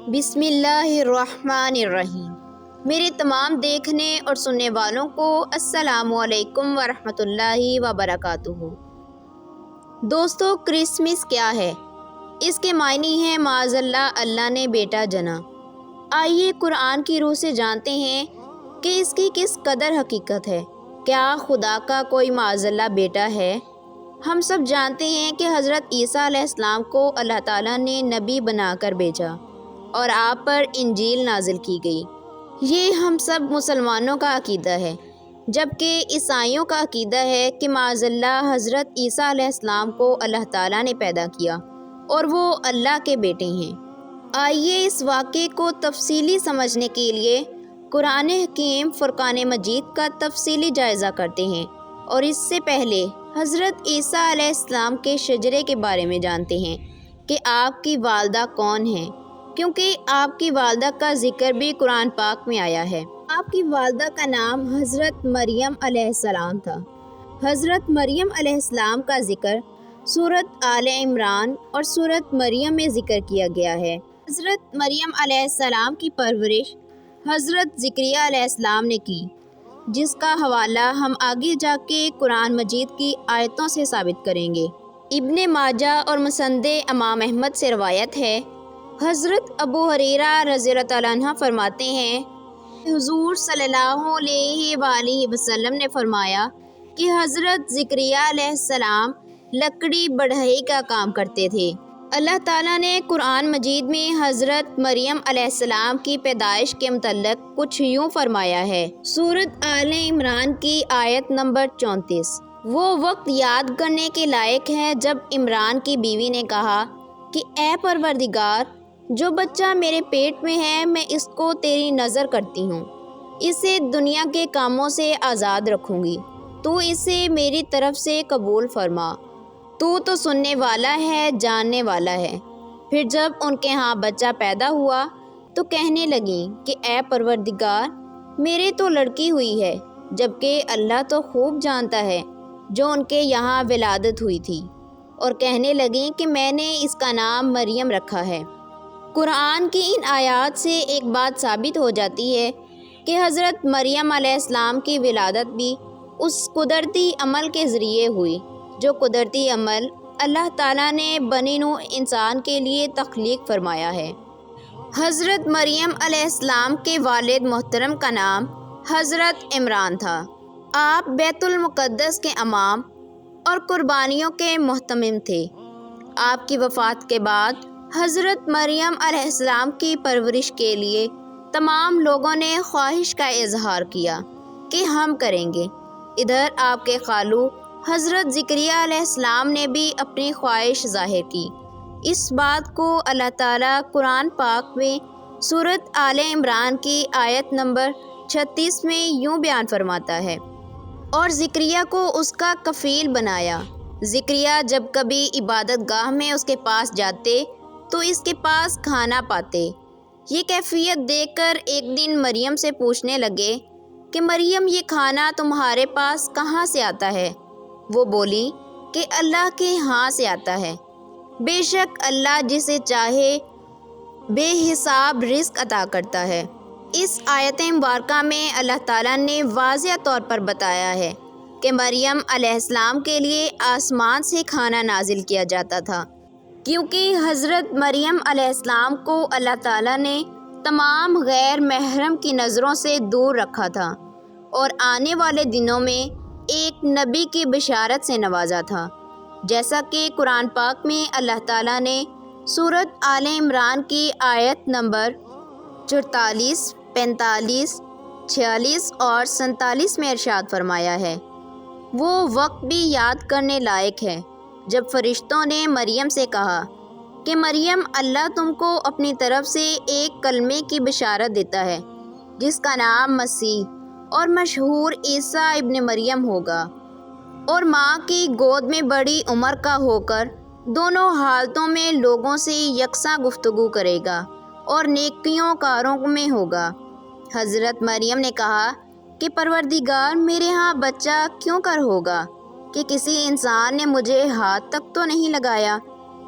بسم اللہ الرحمن الرحیم۔ میرے تمام دیکھنے اور سننے والوں کو السلام علیکم ورحمۃ اللہ وبرکاتہ۔ دوستو، کرسمس کیا ہے؟ اس کے معنی ہیں معاذ اللہ، اللہ نے بیٹا جنا۔ آئیے قرآن کی روح سے جانتے ہیں کہ اس کی کس قدر حقیقت ہے۔ کیا خدا کا کوئی معاذ اللہ بیٹا ہے؟ ہم سب جانتے ہیں کہ حضرت عیسیٰ علیہ السلام کو اللہ تعالیٰ نے نبی بنا کر بھیجا اور آپ پر انجیل نازل کی گئی۔ یہ ہم سب مسلمانوں کا عقیدہ ہے، جبکہ عیسائیوں کا عقیدہ ہے کہ معاذ اللہ حضرت عیسیٰ علیہ السلام کو اللہ تعالیٰ نے پیدا کیا اور وہ اللہ کے بیٹے ہیں۔ آئیے اس واقعے کو تفصیلی سمجھنے کے لیے قرآن حکیم فرقان مجید کا تفصیلی جائزہ کرتے ہیں، اور اس سے پہلے حضرت عیسیٰ علیہ السلام کے شجرے کے بارے میں جانتے ہیں کہ آپ کی والدہ کون ہیں، کیونکہ آپ کی والدہ کا ذکر بھی قرآن پاک میں آیا ہے۔ آپ کی والدہ کا نام حضرت مریم علیہ السلام تھا۔ حضرت مریم علیہ السلام کا ذکر سورۃ آل عمران اور سورۃ مریم میں ذکر کیا گیا ہے۔ حضرت مریم علیہ السلام کی پرورش حضرت زکریا علیہ السلام نے کی، جس کا حوالہ ہم آگے جا کے قرآن مجید کی آیتوں سے ثابت کریں گے۔ ابن ماجہ اور مسند امام احمد سے روایت ہے، حضرت ابو ہریرہ رضی اللہ تعالیٰ عنہ فرماتے ہیں، حضور صلی اللہ علیہ وآلہ وسلم نے فرمایا کہ حضرت زکریا علیہ السلام لکڑی بڑھئی کا کام کرتے تھے۔ اللہ تعالیٰ نے قرآن مجید میں حضرت مریم علیہ السلام کی پیدائش کے متعلق کچھ یوں فرمایا ہے۔ سورۃ آل عمران کی آیت نمبر 34۔ وہ وقت یاد کرنے کے لائق ہے جب عمران کی بیوی نے کہا کہ اے پروردگار، جو بچہ میرے پیٹ میں ہے میں اس کو تیری نظر کرتی ہوں، اسے دنیا کے کاموں سے آزاد رکھوں گی، تو اسے میری طرف سے قبول فرما، تو سننے والا ہے، جاننے والا ہے۔ پھر جب ان کے ہاں بچہ پیدا ہوا تو کہنے لگیں کہ اے پروردگار، میرے تو لڑکی ہوئی ہے، جبکہ اللہ تو خوب جانتا ہے جو ان کے یہاں ولادت ہوئی تھی، اور کہنے لگیں کہ میں نے اس کا نام مریم رکھا ہے۔ قرآن کی ان آیات سے ایک بات ثابت ہو جاتی ہے کہ حضرت مریم علیہ السلام کی ولادت بھی اس قدرتی عمل کے ذریعے ہوئی، جو قدرتی عمل اللہ تعالیٰ نے بنی نوع انسان کے لیے تخلیق فرمایا ہے۔ حضرت مریم علیہ السلام کے والد محترم کا نام حضرت عمران تھا۔ آپ بیت المقدس کے امام اور قربانیوں کے محتمم تھے۔ آپ کی وفات کے بعد حضرت مریم علیہ السلام کی پرورش کے لیے تمام لوگوں نے خواہش کا اظہار کیا کہ ہم کریں گے۔ ادھر آپ کے خالو حضرت زکریا علیہ السلام نے بھی اپنی خواہش ظاہر کی۔ اس بات کو اللہ تعالیٰ قرآن پاک میں سورۃ آل عمران کی آیت نمبر 36 میں یوں بیان فرماتا ہے، اور زکریا کو اس کا کفیل بنایا۔ زکریا جب کبھی عبادت گاہ میں اس کے پاس جاتے تو اس کے پاس کھانا پاتے۔ یہ کیفیت دیکھ کر ایک دن مریم سے پوچھنے لگے کہ مریم، یہ کھانا تمہارے پاس کہاں سے آتا ہے؟ وہ بولی کہ اللہ کے ہاں سے آتا ہے۔ بے شک اللہ جسے چاہے بے حساب رزق عطا کرتا ہے۔ اس آیت مبارکہ میں اللہ تعالیٰ نے واضح طور پر بتایا ہے کہ مریم علیہ السلام کے لیے آسمان سے کھانا نازل کیا جاتا تھا، کیونکہ حضرت مریم علیہ السلام کو اللہ تعالیٰ نے تمام غیر محرم کی نظروں سے دور رکھا تھا اور آنے والے دنوں میں ایک نبی کی بشارت سے نوازا تھا، جیسا کہ قرآن پاک میں اللہ تعالیٰ نے سورۃ آل عمران کی آیت نمبر 44، 45، 46 اور 47 میں ارشاد فرمایا ہے۔ وہ وقت بھی یاد کرنے لائق ہے جب فرشتوں نے مریم سے کہا کہ مریم، اللہ تم کو اپنی طرف سے ایک کلمے کی بشارت دیتا ہے جس کا نام مسیح اور مشہور عیسیٰ ابن مریم ہوگا، اور ماں کی گود میں بڑی عمر کا ہو کر دونوں حالتوں میں لوگوں سے یکساں گفتگو کرے گا اور نیکیوں کاروں میں ہوگا۔ حضرت مریم نے کہا کہ پروردگار، میرے ہاں بچہ کیوں کر ہوگا کہ کسی انسان نے مجھے ہاتھ تک تو نہیں لگایا۔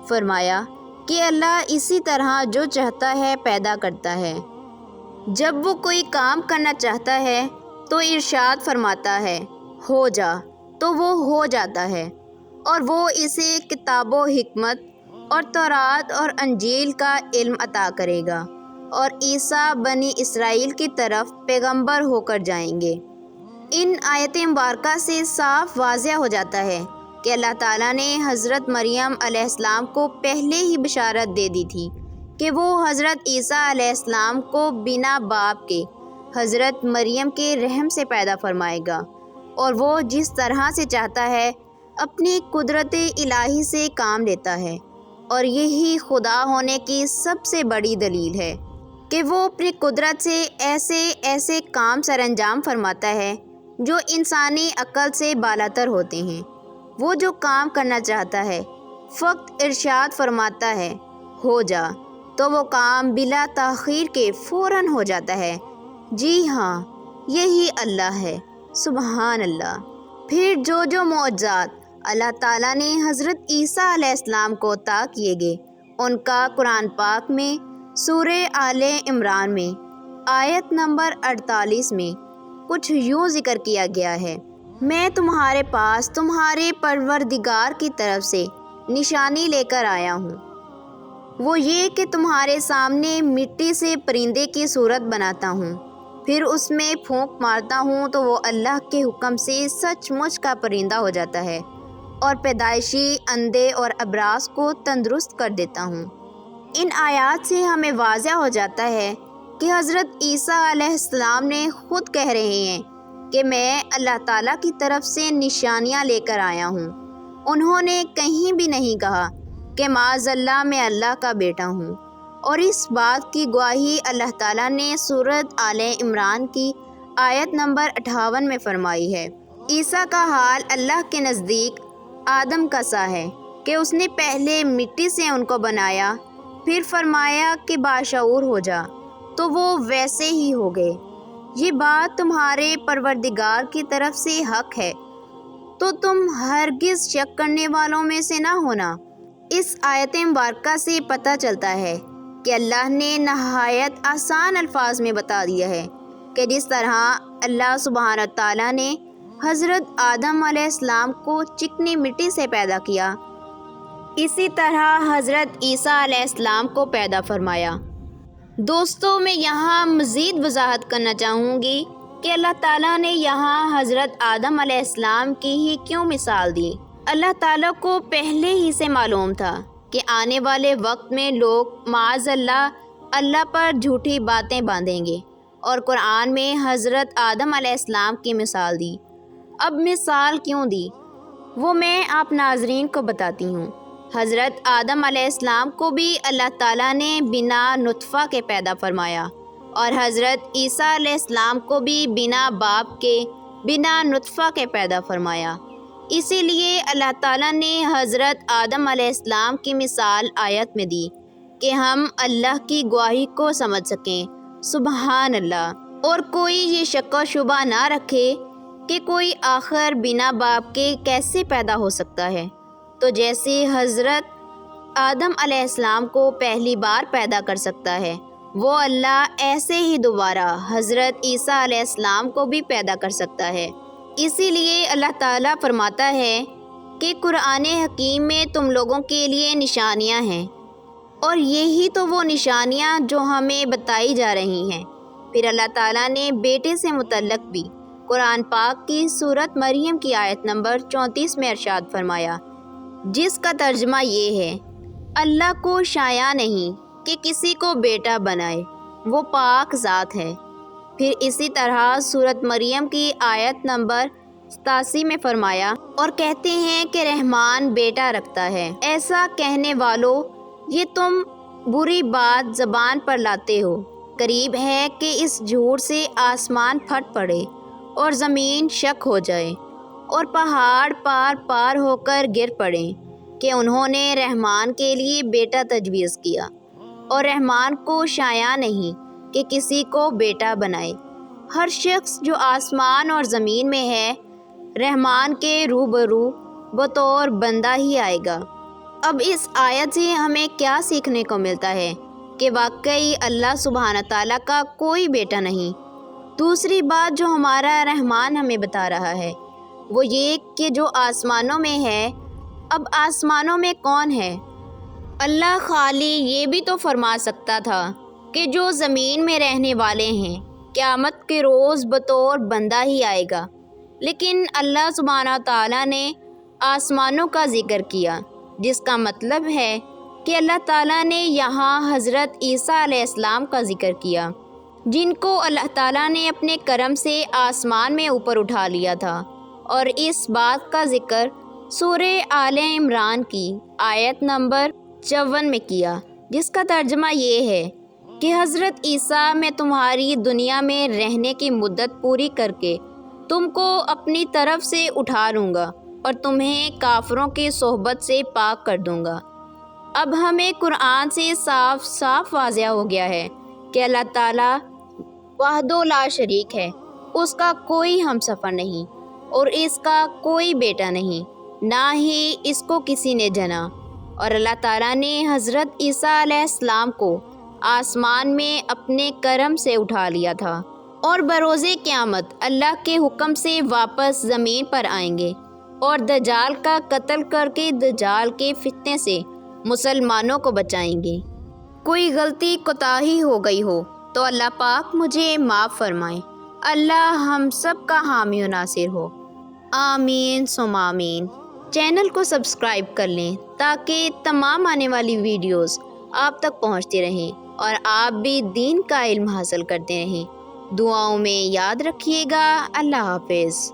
فرمایا کہ اللہ اسی طرح جو چاہتا ہے پیدا کرتا ہے۔ جب وہ کوئی کام کرنا چاہتا ہے تو ارشاد فرماتا ہے ہو جا، تو وہ ہو جاتا ہے، اور وہ اسے کتاب و حکمت اور تورات اور انجیل کا علم عطا کرے گا، اور عیسیٰ بنی اسرائیل کی طرف پیغمبر ہو کر جائیں گے۔ ان آیت مبارکہ سے صاف واضح ہو جاتا ہے کہ اللہ تعالیٰ نے حضرت مریم علیہ السلام کو پہلے ہی بشارت دے دی تھی کہ وہ حضرت عیسیٰ علیہ السلام کو بنا باپ کے حضرت مریم کے رحم سے پیدا فرمائے گا، اور وہ جس طرح سے چاہتا ہے اپنی قدرت الہی سے کام لیتا ہے، اور یہی خدا ہونے کی سب سے بڑی دلیل ہے کہ وہ اپنی قدرت سے ایسے کام سر انجام فرماتا ہے جو انسانی عقل سے بالاتر ہوتے ہیں۔ وہ جو کام کرنا چاہتا ہے فقط ارشاد فرماتا ہے ہو جا، تو وہ کام بلا تاخیر کے فوراً ہو جاتا ہے۔ جی ہاں، یہی اللہ ہے، سبحان اللہ۔ پھر جو معجزات اللہ تعالیٰ نے حضرت عیسیٰ علیہ السلام کو عطا کیے گئے، ان کا قرآن پاک میں سورہ آل عمران میں آیت نمبر 48 میں کچھ یوں ذکر کیا گیا ہے، میں تمہارے پاس تمہارے پروردگار کی طرف سے نشانی لے کر آیا ہوں، وہ یہ کہ تمہارے سامنے مٹی سے پرندے کی صورت بناتا ہوں، پھر اس میں پھونک مارتا ہوں تو وہ اللہ کے حکم سے سچ مچ کا پرندہ ہو جاتا ہے، اور پیدائشی اندھے اور ابراس کو تندرست کر دیتا ہوں۔ ان آیات سے ہمیں واضح ہو جاتا ہے کہ حضرت عیسیٰ علیہ السلام نے خود کہہ رہے ہیں کہ میں اللہ تعالیٰ کی طرف سے نشانیاں لے کر آیا ہوں۔ انہوں نے کہیں بھی نہیں کہا کہ معاذ اللہ میں اللہ کا بیٹا ہوں، اور اس بات کی گواہی اللہ تعالیٰ نے سورۃ آل عمران کی آیت نمبر 58 میں فرمائی ہے۔ عیسیٰ کا حال اللہ کے نزدیک آدم کا سا ہے کہ اس نے پہلے مٹی سے ان کو بنایا، پھر فرمایا کہ باشعور ہو جا، تو وہ ویسے ہی ہو گئے۔ یہ بات تمہارے پروردگار کی طرف سے حق ہے، تو تم ہرگز شک کرنے والوں میں سے نہ ہونا۔ اس آیت مبارکہ سے پتہ چلتا ہے کہ اللہ نے نہایت آسان الفاظ میں بتا دیا ہے کہ جس طرح اللہ سبحانہ تعالیٰ نے حضرت آدم علیہ السلام کو چکنی مٹی سے پیدا کیا، اسی طرح حضرت عیسیٰ علیہ السلام کو پیدا فرمایا۔ دوستو، میں یہاں مزید وضاحت کرنا چاہوں گی کہ اللہ تعالیٰ نے یہاں حضرت آدم علیہ السلام کی ہی کیوں مثال دی۔ اللہ تعالیٰ کو پہلے ہی سے معلوم تھا کہ آنے والے وقت میں لوگ معاذ اللہ پر جھوٹی باتیں باندھیں گے، اور قرآن میں حضرت آدم علیہ السلام کی مثال دی۔ اب مثال کیوں دی وہ میں آپ ناظرین کو بتاتی ہوں۔ حضرت آدم علیہ السلام کو بھی اللہ تعالیٰ نے بنا نطفہ کے پیدا فرمایا، اور حضرت عیسیٰ علیہ السلام کو بھی بنا باپ کے بنا نطفہ کے پیدا فرمایا۔ اسی لیے اللہ تعالیٰ نے حضرت آدم علیہ السلام کی مثال آیت میں دی کہ ہم اللہ کی گواہی کو سمجھ سکیں، سبحان اللہ۔ اور کوئی یہ شک و شبہ نہ رکھے کہ کوئی آخر بنا باپ کے کیسے پیدا ہو سکتا ہے، تو جیسے حضرت آدم علیہ السلام کو پہلی بار پیدا کر سکتا ہے، وہ اللہ ایسے ہی دوبارہ حضرت عیسیٰ علیہ السلام کو بھی پیدا کر سکتا ہے۔ اسی لیے اللہ تعالیٰ فرماتا ہے کہ قرآن حکیم میں تم لوگوں کے لیے نشانیاں ہیں، اور یہی تو وہ نشانیاں جو ہمیں بتائی جا رہی ہیں۔ پھر اللہ تعالیٰ نے بیٹے سے متعلق بھی قرآن پاک کی سورۃ مریم کی آیت نمبر 34 میں ارشاد فرمایا، جس کا ترجمہ یہ ہے، اللہ کو شایع نہیں کہ کسی کو بیٹا بنائے، وہ پاک ذات ہے۔ پھر اسی طرح سورۃ مریم کی آیت نمبر 87 میں فرمایا، اور کہتے ہیں کہ رحمان بیٹا رکھتا ہے۔ ایسا کہنے والوں، یہ تم بری بات زبان پر لاتے ہو، قریب ہے کہ اس جھوٹ سے آسمان پھٹ پڑے اور زمین شک ہو جائے اور پہاڑ پار ہو کر گر پڑیں کہ انہوں نے رحمان کے لیے بیٹا تجویز کیا، اور رحمان کو شایع نہیں کہ کسی کو بیٹا بنائے۔ ہر شخص جو آسمان اور زمین میں ہے، رحمان کے روبرو بطور بندہ ہی آئے گا، اب اس آیت سے ہمیں کیا سیکھنے کو ملتا ہے کہ واقعی اللہ سبحانہ تعالیٰ کا کوئی بیٹا نہیں۔ دوسری بات جو ہمارا رحمان ہمیں بتا رہا ہے وہ یہ کہ جو آسمانوں میں ہے، اب آسمانوں میں کون ہے؟ اللہ خالی یہ بھی تو فرما سکتا تھا کہ جو زمین میں رہنے والے ہیں قیامت کے روز بطور بندہ ہی آئے گا، لیکن اللہ سبحانہ تعالیٰ نے آسمانوں کا ذکر کیا، جس کا مطلب ہے کہ اللہ تعالیٰ نے یہاں حضرت عیسیٰ علیہ السلام کا ذکر کیا، جن کو اللہ تعالیٰ نے اپنے کرم سے آسمان میں اوپر اٹھا لیا تھا، اور اس بات کا ذکر سورہ آل عمران کی آیت نمبر 54 میں کیا، جس کا ترجمہ یہ ہے کہ حضرت عیسیٰ میں تمہاری دنیا میں رہنے کی مدت پوری کر کے تم کو اپنی طرف سے اٹھا لوں گا اور تمہیں کافروں کی صحبت سے پاک کر دوں گا۔ اب ہمیں قرآن سے صاف صاف واضح ہو گیا ہے کہ اللہ تعالیٰ وحدہ لا شریک ہے، اس کا کوئی ہمسفر نہیں اور اس کا کوئی بیٹا نہیں، نہ ہی اس کو کسی نے جنا، اور اللہ تعالیٰ نے حضرت عیسیٰ علیہ السلام کو آسمان میں اپنے کرم سے اٹھا لیا تھا، اور بروز قیامت اللہ کے حکم سے واپس زمین پر آئیں گے اور دجال کا قتل کر کے دجال کے فتنے سے مسلمانوں کو بچائیں گے۔ کوئی غلطی کوتاہی ہو گئی ہو تو اللہ پاک مجھے معاف فرمائیں۔ اللہ ہم سب کا حامی و ناصر ہو، آمین ثم آمین۔ چینل کو سبسکرائب کر لیں تاکہ تمام آنے والی ویڈیوز آپ تک پہنچتی رہیں اور آپ بھی دین کا علم حاصل کرتے رہیں۔ دعاؤں میں یاد رکھیے گا۔ اللہ حافظ۔